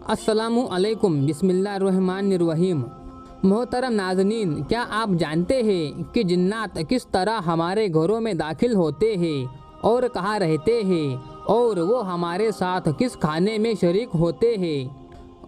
अस्सलामु अलैकुम बिस्मिल्लाहिर्रहमानिर्रहीम। मोहतरम नाज़नीन, क्या आप जानते हैं कि जिन्नात किस तरह हमारे घरों में दाखिल होते हैं और कहाँ रहते हैं, और वो हमारे साथ किस खाने में शरीक होते हैं,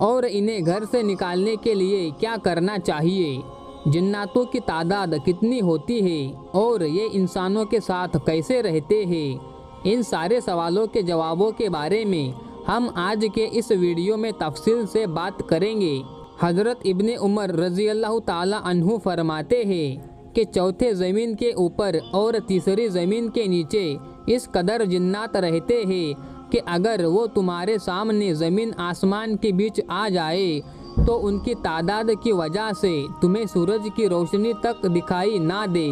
और इन्हें घर से निकालने के लिए क्या करना चाहिए। जिन्नातों की तादाद कितनी होती है और ये इंसानों के साथ कैसे रहते हैं, इन सारे सवालों के जवाबों के बारे में हम आज के इस वीडियो में तफसील से बात करेंगे। हज़रत इब्ने उमर रज़ी अल्लाह ताला अन्हु फरमाते हैं कि चौथे ज़मीन के ऊपर और तीसरी ज़मीन के नीचे इस कदर जिन्नात रहते हैं कि अगर वो तुम्हारे सामने ज़मीन आसमान के बीच आ जाए तो उनकी तादाद की वजह से तुम्हें सूरज की रोशनी तक दिखाई ना दे,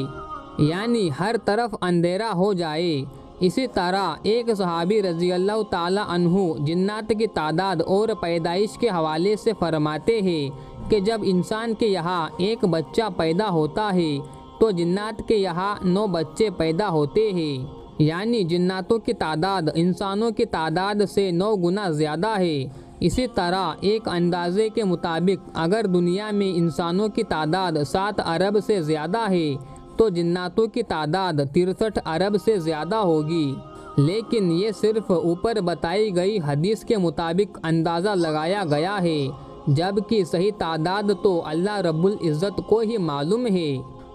यानी हर तरफ अंधेरा हो जाए। इसी तरह एक सहाबी रज़ी अल्लाह ताला अन्हु जिन्नात की तादाद और पैदाइश के हवाले से फरमाते हैं कि जब इंसान के यहाँ एक बच्चा पैदा होता है तो जिन्नात के यहाँ 9 बच्चे पैदा होते हैं, यानी जिन्नातों की तादाद इंसानों की तादाद से 9 गुना ज़्यादा है। इसी तरह एक अंदाजे के मुताबिक अगर दुनिया में इंसानों की तादाद 7 अरब से ज़्यादा है तो जिन्नातों की तादाद 63 अरब से ज़्यादा होगी। लेकिन ये सिर्फ ऊपर बताई गई हदीस के मुताबिक अंदाज़ा लगाया गया है, जबकि सही तादाद तो अल्लाह रब्बुल इज़्ज़त को ही मालूम है।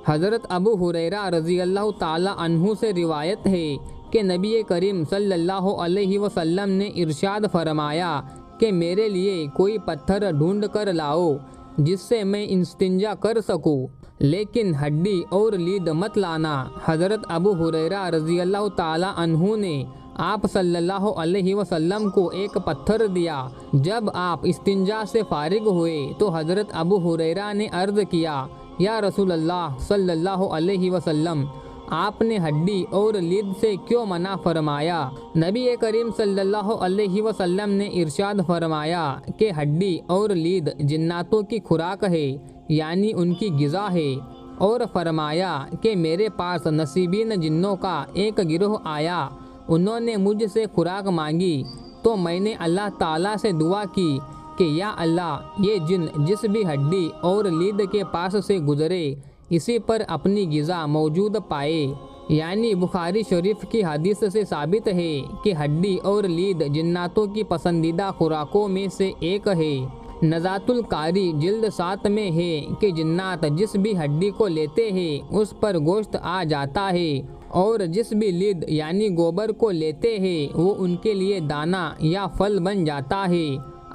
हज़रत अबू हुरैरा रज़ी अल्लाह ताला अन्हु से रिवायत है कि नबी करीम सल्लल्लाहु अलैहि वसल्लम ने इरशाद फरमाया कि मेरे लिए कोई पत्थर ढूंढ कर लाओ जिससे मैं इस्तिंजा कर सकूं, लेकिन हड्डी और लीद मत लाना। हज़रत अबू हुरैरा रज़ी अल्लाह ताला अन्हु ने आप सल्लल्लाहु अलैहि वसल्लम को एक पत्थर दिया। जब आप इस्तिंजा से फारिग हुए तो हज़रत अबू हुरैरा ने अर्ज़ किया, या रसूल अल्लाह सल्लल्लाहु अलैहि वसल्लम, आपने हड्डी और लीद से क्यों मना फरमाया। नबी करीम सल्लल्लाहु अलैहि वसल्लम ने इरशाद फरमाया कि हड्डी और लीद जिन्नातों की खुराक है, यानी उनकी गिज़ा है, और फरमाया कि मेरे पास नसीबीन जिन्नों का एक गिरोह आया। उन्होंने मुझसे खुराक मांगी तो मैंने अल्लाह ताला से दुआ की कि या अल्लाह, ये जिन जिस भी हड्डी और लीद के पास से गुजरे इसी पर अपनी गिज़ा मौजूद पाए। यानी बुखारी शरीफ की हदीस से साबित है कि हड्डी और लीद जिन्नातों की पसंदीदा खुराकों में से एक है। नज़ातुल कारी जिल्द 7 में है कि जिन्नात जिस भी हड्डी को लेते हैं उस पर गोश्त आ जाता है, और जिस भी लीद यानी गोबर को लेते हैं वो उनके लिए दाना या फल बन जाता है।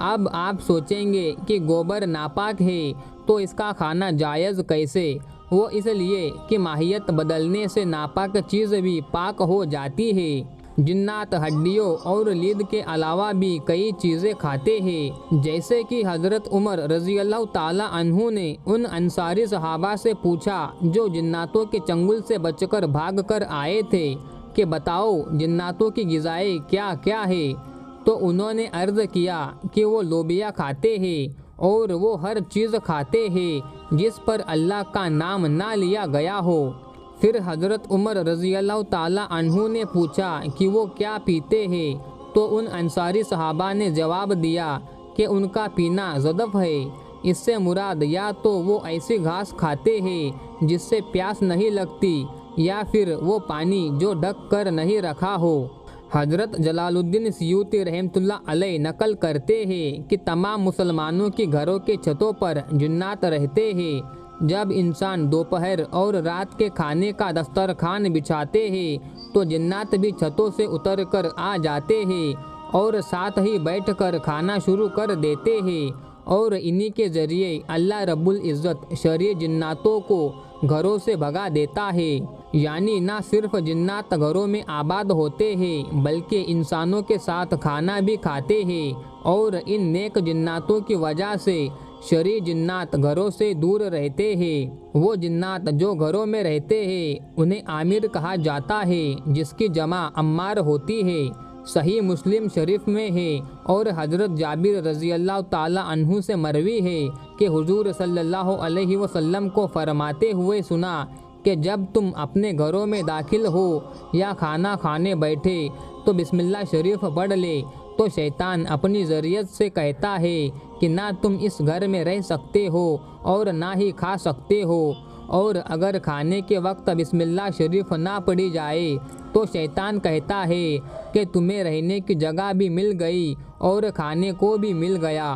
अब आप सोचेंगे कि गोबर नापाक है तो इसका खाना जायज़ कैसे। वो इसलिए कि माहियत बदलने से नापाक चीज़ भी पाक हो जाती है। जिन्नात हड्डियों और लीद के अलावा भी कई चीज़ें खाते हैं, जैसे कि हज़रत उमर रज़ी अल्लाह ताला अन्हु ने उन अंसारी सहाबा से पूछा जो जिन्नातों के चंगुल से बचकर भाग कर आए थे कि बताओ जिन्नातों की ग़िज़ाएँ क्या क्या है। तो उन्होंने अर्ज़ किया कि वो लोबिया खाते हैं और वो हर चीज़ खाते हैं जिस पर अल्लाह का नाम ना लिया गया हो। फिर हज़रत उमर रज़ी अल्लाह ताला अन्हु ने पूछा कि वो क्या पीते हैं, तो उन अंसारी सहाबा ने जवाब दिया कि उनका पीना ज़दफ़ है। इससे मुराद या तो वो ऐसी घास खाते हैं जिससे प्यास नहीं लगती, या फिर वो पानी जो ढक कर नहीं रखा हो। हज़रत जलालुद्दीन सियूती रहमतुल्लाह अलैह नकल करते हैं कि तमाम मुसलमानों के घरों के छतों पर जिन्नात रहते हैं। जब इंसान दोपहर और रात के खाने का दस्तरखान बिछाते हैं तो जिन्नात भी छतों से उतर कर आ जाते हैं और साथ ही बैठकर खाना शुरू कर देते हैं, और इन्हीं के ज़रिए अल्लाह रब्बुल इज़्ज़त शरीर जिन्नातों को घरों से भगा देता है। यानी ना सिर्फ जिन्नात घरों में आबाद होते हैं बल्कि इंसानों के साथ खाना भी खाते हैं, और इन नेक जिन्नातों की वजह से शरीर जिन्नात घरों से दूर रहते हैं। वो जिन्नात जो घरों में रहते हैं उन्हें आमिर कहा जाता है, जिसकी जमा अम्मार होती है। सही मुस्लिम शरीफ में है और हज़रत जाबिर रज़ी अल्लाह ताला अन्हु से मरवी है कि हुजूर सल्लल्लाहु अलैहि वसल्लम को फरमाते हुए सुना कि जब तुम अपने घरों में दाखिल हो या खाना खाने बैठे तो बिस्मिल्लाह शरीफ पढ़ ले, तो शैतान अपनी ज़रियत से कहता है कि ना तुम इस घर में रह सकते हो और ना ही खा सकते हो, और अगर खाने के वक्त बिस्मिल्लाह शरीफ ना पढ़ी जाए तो शैतान कहता है कि तुम्हें रहने की जगह भी मिल गई और खाने को भी मिल गया।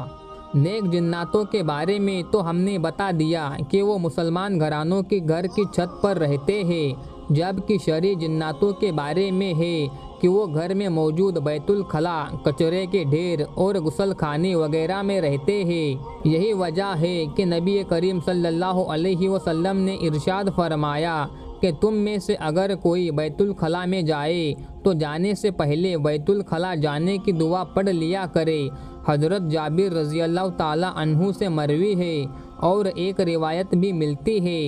नेक जिन्नातों के बारे में तो हमने बता दिया कि वो मुसलमान घरानों के घर की छत पर रहते हैं, जबकि शरई जिन्नातों के बारे में है कि वो घर में मौजूद बैतुल खला, कचरे के ढेर और गुसल खाने वगैरह में रहते हैं। यही वजह है कि नबी करीम सल्लल्लाहु अलैहि वसल्लम ने इरशाद फरमाया कि तुम में से अगर कोई बैतुल खला में जाए तो जाने से पहले बैतुल खला जाने की दुआ पढ़ लिया करे। हज़रत जाबिर रज़ी अल्लाह ताला अन्हु से मरवी है और एक रिवायत भी मिलती है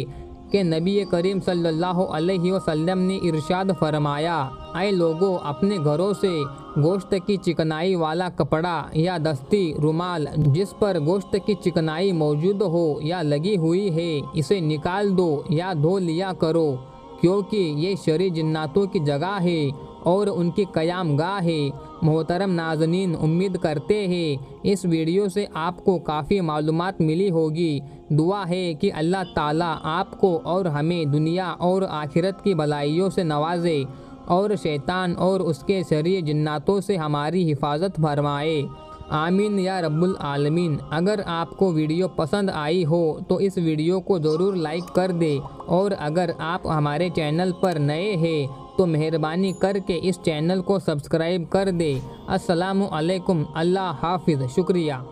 कि नबी करीम सल्लल्लाहु अलैहि वसल्लम ने इरशाद फरमाया, ऐ लोगों, अपने घरों से गोश्त की चिकनाई वाला कपड़ा या दस्ती रुमाल जिस पर गोश्त की चिकनाई मौजूद हो या लगी हुई है, इसे निकाल दो या धो लिया करो, क्योंकि ये शरई जिन्नातों की जगह है और उनकी क़याम गाह है। मोहतरम नाज़नीन, उम्मीद करते हैं इस वीडियो से आपको काफ़ी मालूमात मिली होगी। दुआ है कि अल्लाह ताला आपको और हमें दुनिया और आखिरत की भलाइयों से नवाजे और शैतान और उसके शरई जिन्नातों से हमारी हिफाजत फरमाए। आमीन या रब्बुल आलमीन। अगर आपको वीडियो पसंद आई हो तो इस वीडियो को ज़रूर लाइक कर दे, और अगर आप हमारे चैनल पर नए हैं तो मेहरबानी करके इस चैनल को सब्सक्राइब कर दे। अस्सलामु अलैकुम। अल्लाह हाफिज़। शुक्रिया।